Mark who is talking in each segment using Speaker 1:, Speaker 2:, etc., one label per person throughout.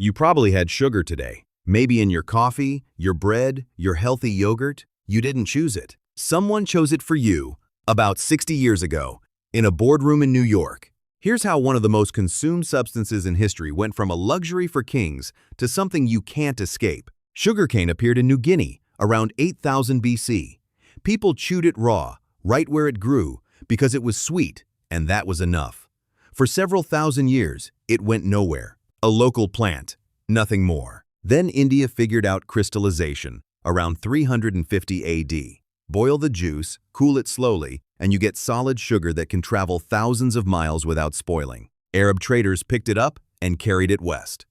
Speaker 1: You probably had sugar today. Maybe in your coffee, your bread, your healthy yogurt. You didn't choose it. Someone chose it for you about 60 years ago in a boardroom in New York. Here's how one of the most consumed substances in history went from a luxury for kings to something you can't escape. Sugarcane appeared in New Guinea around 8000 BC. People chewed it raw, right where it grew, because it was sweet, and that was enough. For several thousand years, it went nowhere. A local plant, nothing more. Then India figured out crystallization around 350 AD. Boil the juice, cool it slowly, and you get solid sugar that can travel thousands of miles without spoiling. Arab traders picked it up and carried it west.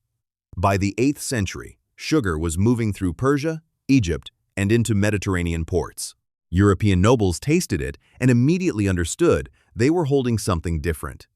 Speaker 1: By the 8th century, sugar was moving through Persia, Egypt, and into Mediterranean ports. European nobles tasted it and immediately understood they were holding something different.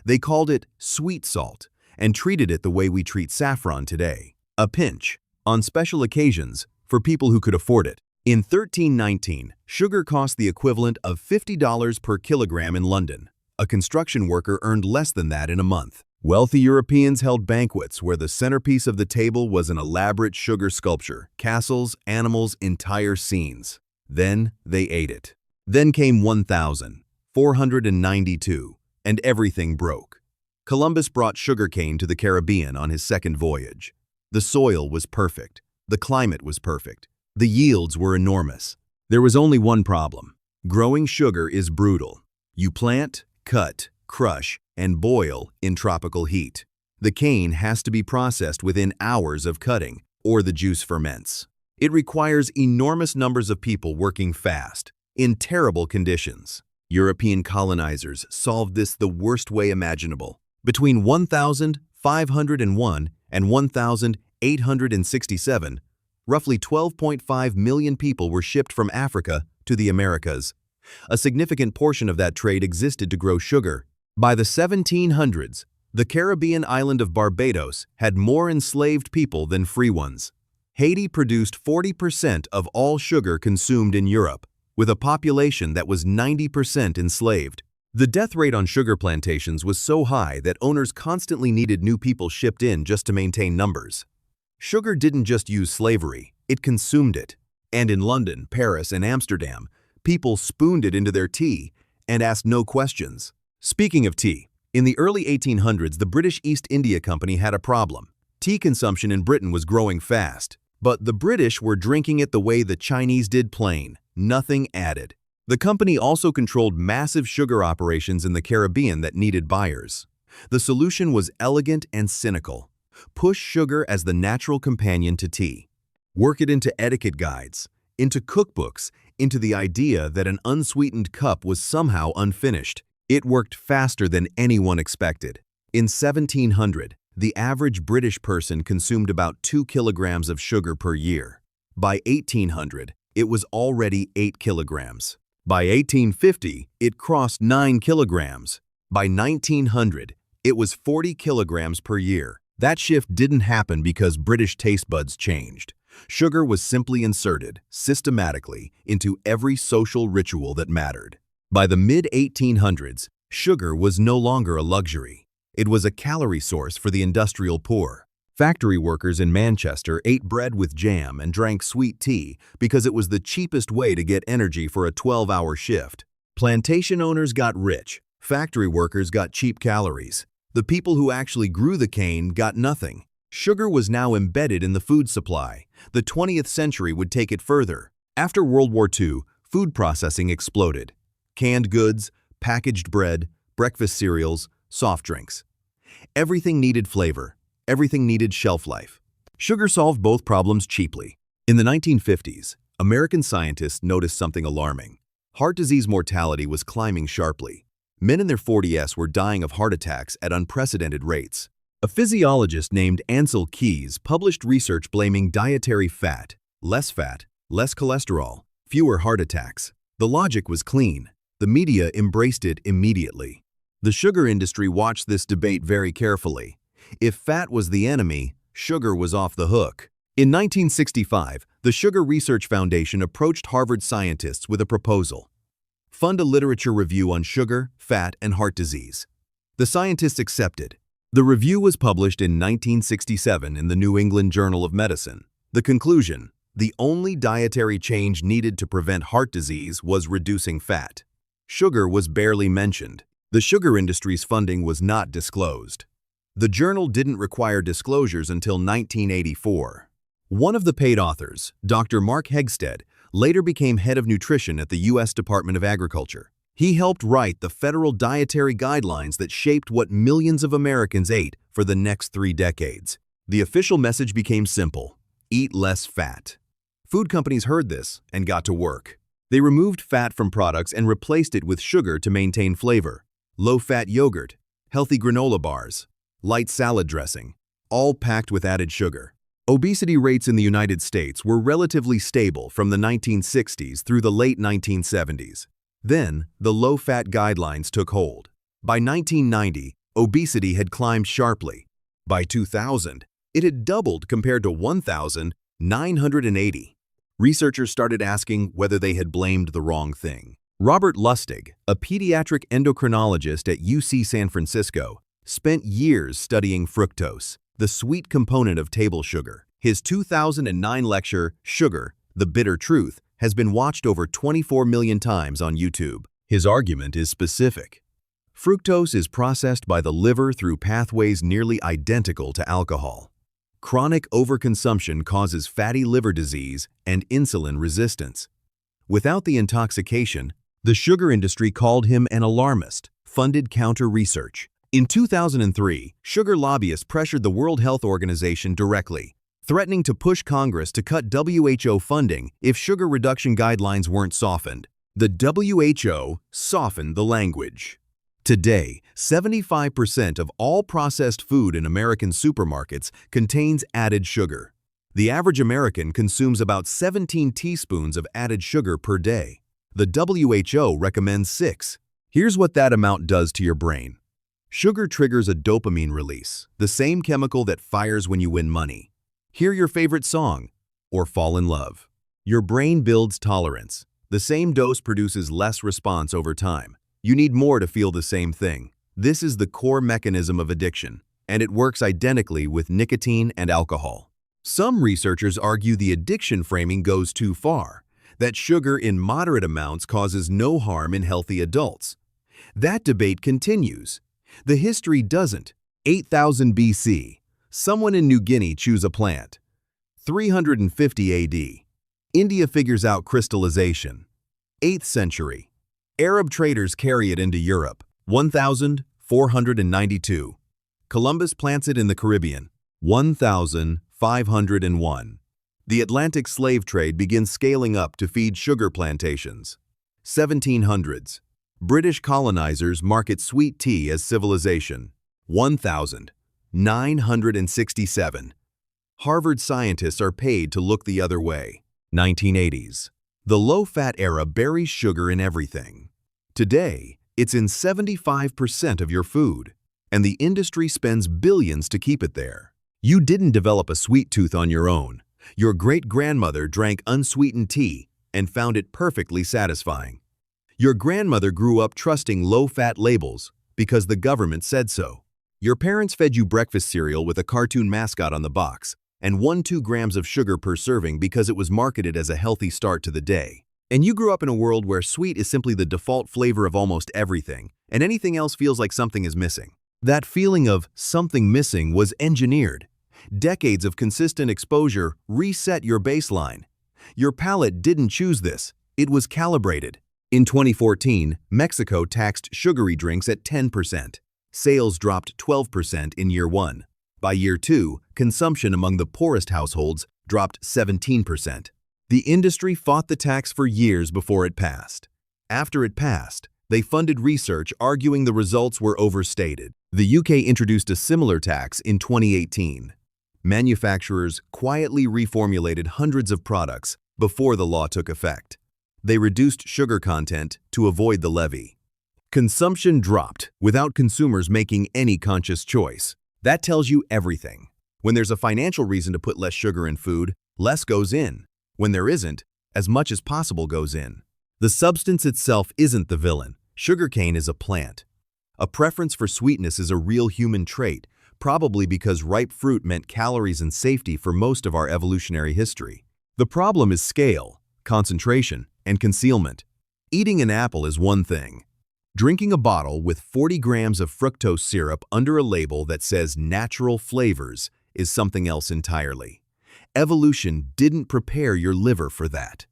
Speaker 1: They called it sweet salt and treated it the way we treat saffron today. A pinch, on special occasions, for people who could afford it. In 1319, sugar cost the equivalent of $50 per kilogram in London. A construction worker earned less than that in a month. Wealthy Europeans held banquets where the centerpiece of the table was an elaborate sugar sculpture, castles, animals, entire scenes. Then they ate it. Then came 1492, and everything broke. Columbus brought sugarcane to the Caribbean on his second voyage. The soil was perfect. The climate was perfect. The yields were enormous. There was only one problem. Growing sugar is brutal. You plant, cut, crush, and boil in tropical heat. The cane has to be processed within hours of cutting, or the juice ferments. It requires enormous numbers of people working fast, in terrible conditions. European colonizers solved this the worst way imaginable. Between 1501 and 1867, roughly 12.5 million people were shipped from Africa to the Americas. A significant portion of that trade existed to grow sugar. By the 1700s, the Caribbean island of Barbados had more enslaved people than free ones. Haiti produced 40% of all sugar consumed in Europe, with a population that was 90% enslaved. The death rate on sugar plantations was so high that owners constantly needed new people shipped in just to maintain numbers. Sugar didn't just use slavery, it consumed it. And in London, Paris, and Amsterdam, people spooned it into their tea and asked no questions. Speaking of tea, in the early 1800s, the British East India Company had a problem. Tea consumption in Britain was growing fast, but the British were drinking it the way the Chinese did, plain, nothing added. The company also controlled massive sugar operations in the Caribbean that needed buyers. The solution was elegant and cynical. Push sugar as the natural companion to tea. Work it into etiquette guides, into cookbooks, into the idea that an unsweetened cup was somehow unfinished. It worked faster than anyone expected. In 1700, the average British person consumed about 2 kilograms of sugar per year. By 1800, it was already 8 kilograms. By 1850, it crossed 9 kilograms. By 1900, it was 40 kilograms per year. That shift didn't happen because British taste buds changed. Sugar was simply inserted, systematically, into every social ritual that mattered. By the mid-1800s, sugar was no longer a luxury. It was a calorie source for the industrial poor. Factory workers in Manchester ate bread with jam and drank sweet tea because it was the cheapest way to get energy for a 12-hour shift. Plantation owners got rich. Factory workers got cheap calories. The people who actually grew the cane got nothing. Sugar was now embedded in the food supply. The 20th century would take it further. After World War II, food processing exploded. Canned goods, packaged bread, breakfast cereals, soft drinks. Everything needed flavor. Everything needed shelf life. Sugar solved both problems cheaply. In the 1950s, American scientists noticed something alarming. Heart disease mortality was climbing sharply. Men in their 40s were dying of heart attacks at unprecedented rates. A physiologist named Ansel Keys published research blaming dietary fat, less cholesterol, fewer heart attacks. The logic was clean. The media embraced it immediately. The sugar industry watched this debate very carefully. If fat was the enemy, sugar was off the hook. In 1965, the Sugar Research Foundation approached Harvard scientists with a proposal. Fund a literature review on sugar, fat, and heart disease. The scientists accepted. The review was published in 1967 in the New England Journal of Medicine. The conclusion: the only dietary change needed to prevent heart disease was reducing fat. Sugar was barely mentioned. The sugar industry's funding was not disclosed. The journal didn't require disclosures until 1984. One of the paid authors, Dr. Mark Hegstead, later became head of nutrition at the U.S. Department of Agriculture. He helped write the federal dietary guidelines that shaped what millions of Americans ate for the next 3 decades. The official message became simple: eat less fat. Food companies heard this and got to work. They removed fat from products and replaced it with sugar to maintain flavor. Low-fat yogurt, healthy granola bars, light salad dressing, all packed with added sugar. Obesity rates in the United States were relatively stable from the 1960s through the late 1970s. Then, the low-fat guidelines took hold. By 1990, obesity had climbed sharply. By 2000, it had doubled compared to 1,980. Researchers started asking whether they had blamed the wrong thing. Robert Lustig, a pediatric endocrinologist at UC San Francisco, spent years studying fructose, the sweet component of table sugar. His 2009 lecture, Sugar, the Bitter Truth, has been watched over 24 million times on YouTube. His argument is specific. Fructose is processed by the liver through pathways nearly identical to alcohol. Chronic overconsumption causes fatty liver disease and insulin resistance. Without the intoxication, the sugar industry called him an alarmist, funded counter-research. In 2003, sugar lobbyists pressured the World Health Organization directly, threatening to push Congress to cut WHO funding if sugar reduction guidelines weren't softened. The WHO softened the language. Today, 75% of all processed food in American supermarkets contains added sugar. The average American consumes about 17 teaspoons of added sugar per day. The WHO recommends 6. Here's what that amount does to your brain. Sugar triggers a dopamine release, the same chemical that fires when you win money. Hear your favorite song, or fall in love. Your brain builds tolerance. The same dose produces less response over time. You need more to feel the same thing. This is the core mechanism of addiction, and it works identically with nicotine and alcohol. Some researchers argue the addiction framing goes too far, that sugar in moderate amounts causes no harm in healthy adults. That debate continues. The history doesn't. 8000 BC. Someone in New Guinea chews a plant. 350 AD. India figures out crystallization. 8th century. Arab traders carry it into Europe. 1492. Columbus plants it in the Caribbean. 1501. The Atlantic slave trade begins scaling up to feed sugar plantations. 1700s. British colonizers market sweet tea as civilization. 1967. Harvard scientists are paid to look the other way. 1980s. The low-fat era buries sugar in everything. Today, it's in 75% of your food, and the industry spends billions to keep it there. You didn't develop a sweet tooth on your own. Your great-grandmother drank unsweetened tea and found it perfectly satisfying. Your grandmother grew up trusting low-fat labels because the government said so. Your parents fed you breakfast cereal with a cartoon mascot on the box and 1-2 grams of sugar per serving because it was marketed as a healthy start to the day. And you grew up in a world where sweet is simply the default flavor of almost everything, and anything else feels like something is missing. That feeling of something missing was engineered. Decades of consistent exposure reset your baseline. Your palate didn't choose this. It was calibrated. In 2014, Mexico taxed sugary drinks at 10%. Sales dropped 12% in year 1. By year 2, consumption among the poorest households dropped 17%. The industry fought the tax for years before it passed. After it passed, they funded research arguing the results were overstated. The UK introduced a similar tax in 2018. Manufacturers quietly reformulated hundreds of products before the law took effect. They reduced sugar content to avoid the levy. Consumption dropped without consumers making any conscious choice. That tells you everything. When there's a financial reason to put less sugar in food, less goes in. When there isn't, as much as possible goes in. The substance itself isn't the villain. Sugarcane is a plant. A preference for sweetness is a real human trait, probably because ripe fruit meant calories and safety for most of our evolutionary history. The problem is scale, concentration, and concealment. Eating an apple is one thing. Drinking a bottle with 40 grams of fructose syrup under a label that says natural flavors is something else entirely. Evolution didn't prepare your liver for that.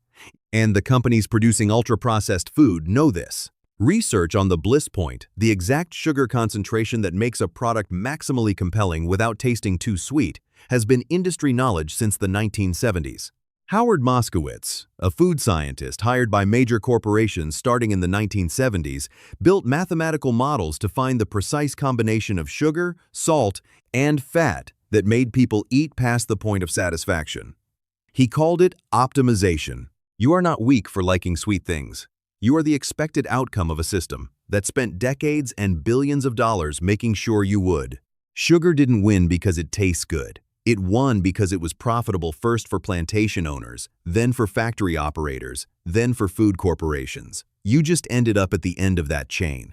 Speaker 1: And the companies producing ultra-processed food know this. Research on the bliss point, the exact sugar concentration that makes a product maximally compelling without tasting too sweet, has been industry knowledge since the 1970s. Howard Moskowitz, a food scientist hired by major corporations starting in the 1970s, built mathematical models to find the precise combination of sugar, salt, and fat that made people eat past the point of satisfaction. He called it optimization. You are not weak for liking sweet things. You are the expected outcome of a system that spent decades and billions of dollars making sure you would. Sugar didn't win because it tastes good. It won because it was profitable first for plantation owners, then for factory operators, then for food corporations. You just ended up at the end of that chain.